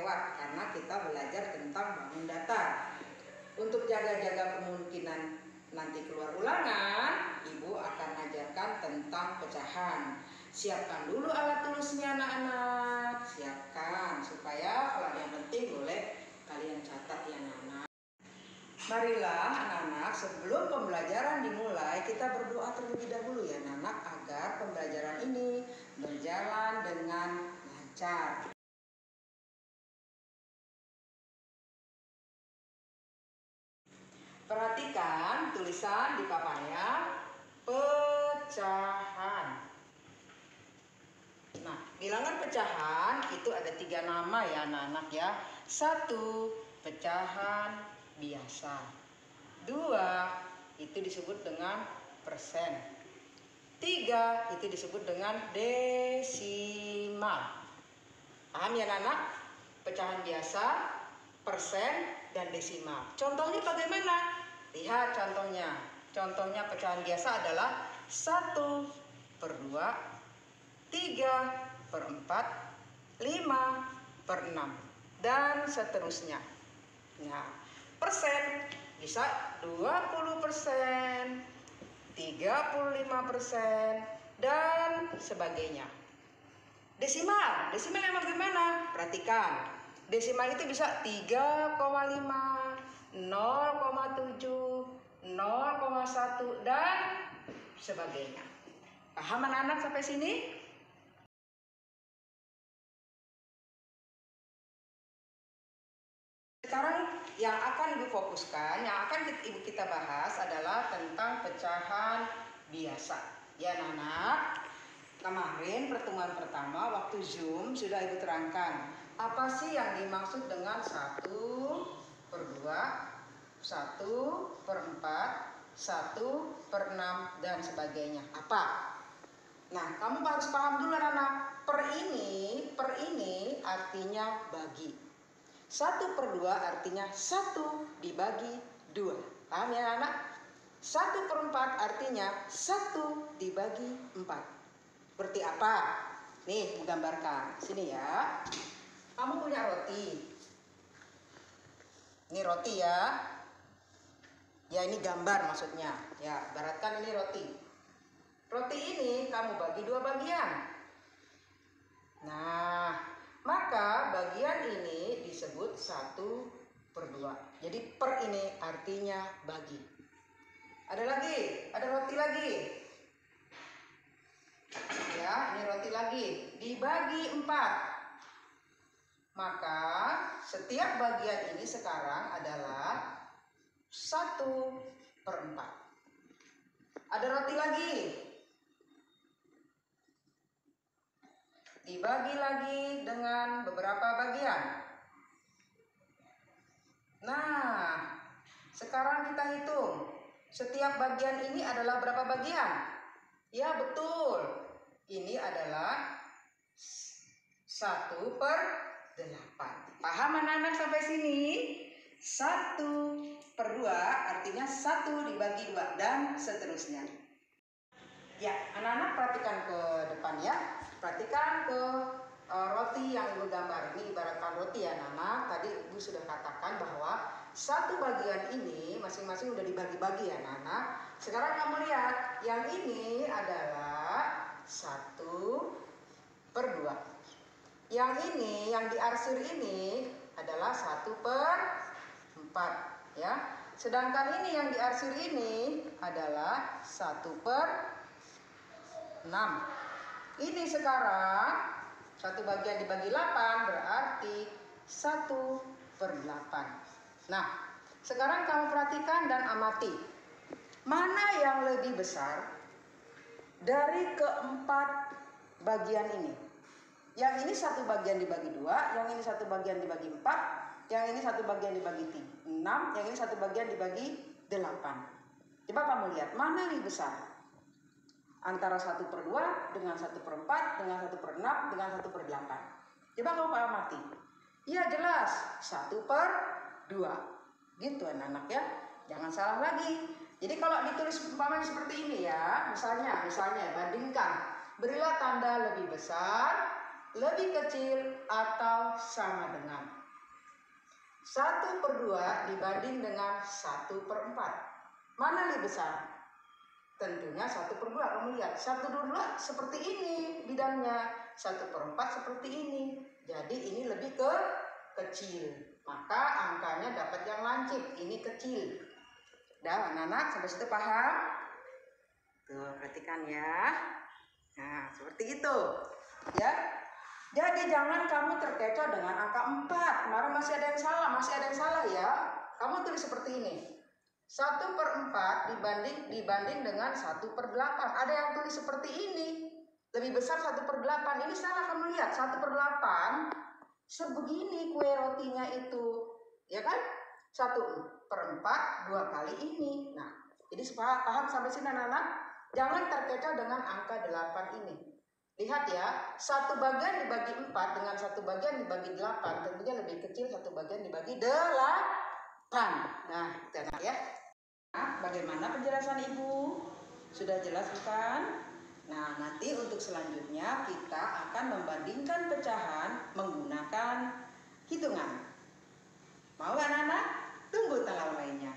lewat karena kita belajar tentang bangun datar. Untuk jaga-jaga kemungkinan nanti keluar ulangan, Ibu akan ajarkan tentang pecahan. Siapkan dulu alat tulisnya anak-anak, siapkan supaya kalau ada yang penting boleh kalian catat ya anak-anak. Marilah anak-anak, sebelum pembelajaran dimulai kita berdoa terlebih dahulu ya anak-anak, agar pembelajaran ini berjalan dengan lancar. Perhatikan tulisan di papannya, pecahan. Nah, bilangan pecahan itu ada 3 nama ya anak-anak ya. 1, pecahan biasa. 2, itu disebut dengan persen. 3, itu disebut dengan desimal. Paham ya anak-anak? Pecahan biasa, persen, dan desimal. Contohnya bagaimana? Lihat contohnya. Contohnya pecahan biasa adalah 1/2, 3/4, 5/6, dan seterusnya. Nah, persen bisa 20%, 35%, dan sebagainya. Desimal yang bagaimana? Perhatikan. Desimal itu bisa 3,5, 0,7, 0,1, dan sebagainya. Paham anak-anak sampai sini? Sekarang yang akan Ibu fokuskan, yang akan Ibu kita bahas adalah tentang pecahan biasa. Ya anak-anak, kemarin pertemuan pertama waktu Zoom sudah Ibu terangkan apa sih yang dimaksud dengan 1/2, 1/4, 1/6, dan sebagainya. Apa? Nah, kamu harus paham dulu anak-anak. Per ini artinya bagi. 1/2 artinya 1 dibagi 2. Paham ya anak? 1/4 artinya 1 dibagi 4. Seperti apa? Nih, menggambarkan. Sini ya. Kamu punya roti. Ini roti ya. Ya, ini gambar maksudnya. Ya, ibaratkan ini roti. Roti ini kamu bagi 2 bagian. Nah, maka bagian ini disebut 1/2. Jadi per ini artinya bagi. Ada lagi, ada roti lagi. Ya, ini roti lagi. Dibagi 4. Maka setiap bagian ini sekarang adalah 1/4. Ada roti lagi. Dibagi lagi dengan beberapa bagian. Nah, sekarang kita hitung. Setiap bagian ini adalah berapa bagian? Ya, betul. Ini adalah 1/8. Paham anak-anak sampai sini? 1/2 artinya 1 dibagi 2 dan seterusnya. Ya, anak-anak perhatikan ke depan ya. Perhatikan ke roti yang Ibu gambar. Ini ibaratkan roti ya anak-anak. Tadi Ibu sudah katakan bahwa satu bagian ini masing-masing udah dibagi-bagi ya anak-anak. Sekarang kamu lihat, yang ini adalah 1/2. Yang ini, yang diarsir ini adalah 1/4 ya. Sedangkan ini yang diarsir ini adalah 1/6. Ini sekarang satu bagian dibagi 8 berarti 1/8. Nah, sekarang kamu perhatikan dan amati. Mana yang lebih besar dari keempat bagian ini? Yang ini satu bagian dibagi 2, yang ini satu bagian dibagi 4, yang ini satu bagian dibagi 6, yang ini satu bagian dibagi 8. Coba kamu lihat, mana yang lebih besar? Antara 1/2 dengan 1/4, dengan 1/6, dengan 1/8. Coba kamu amati. Iya jelas, 1/2. Gitu anak-anak ya. Jangan salah lagi. Jadi kalau ditulis umpamanya seperti ini ya, misalnya bandingkan. Berilah tanda lebih besar lebih kecil atau sama dengan 1/2 dibanding dengan 1/4. Mana lebih besar? Tentunya 1/2. Kamu lihat 1/2 seperti ini bidangnya, 1/4 seperti ini. Jadi ini lebih kecil. Maka angkanya dapat yang lancip. Ini kecil. Udah anak-anak sampai situ paham? Tuh perhatikan ya. Nah seperti itu ya. Jadi jangan kamu terkecoh dengan angka 4. Kemarin masih ada yang salah ya. Kamu tulis seperti ini. 1/4 dibanding dengan 1/8. Ada yang tulis seperti ini. Lebih besar 1/8. Ini salah, kamu lihat 1/8 sebegini kue rotinya itu. Ya kan? 1/4 2 kali ini. Nah, jadi paham sampai sini anak-anak? Jangan terkecoh dengan angka 8 ini. Lihat ya, 1 bagian dibagi 4 dengan 1 bagian dibagi 8 tentunya lebih kecil 1 bagian dibagi 8. Nah, itu enak ya. Nah, bagaimana penjelasan Ibu? Sudah jelas bukan? Nah, nanti untuk selanjutnya kita akan membandingkan pecahan menggunakan hitungan. Mau anak-anak? Tunggu tanggal mainnya.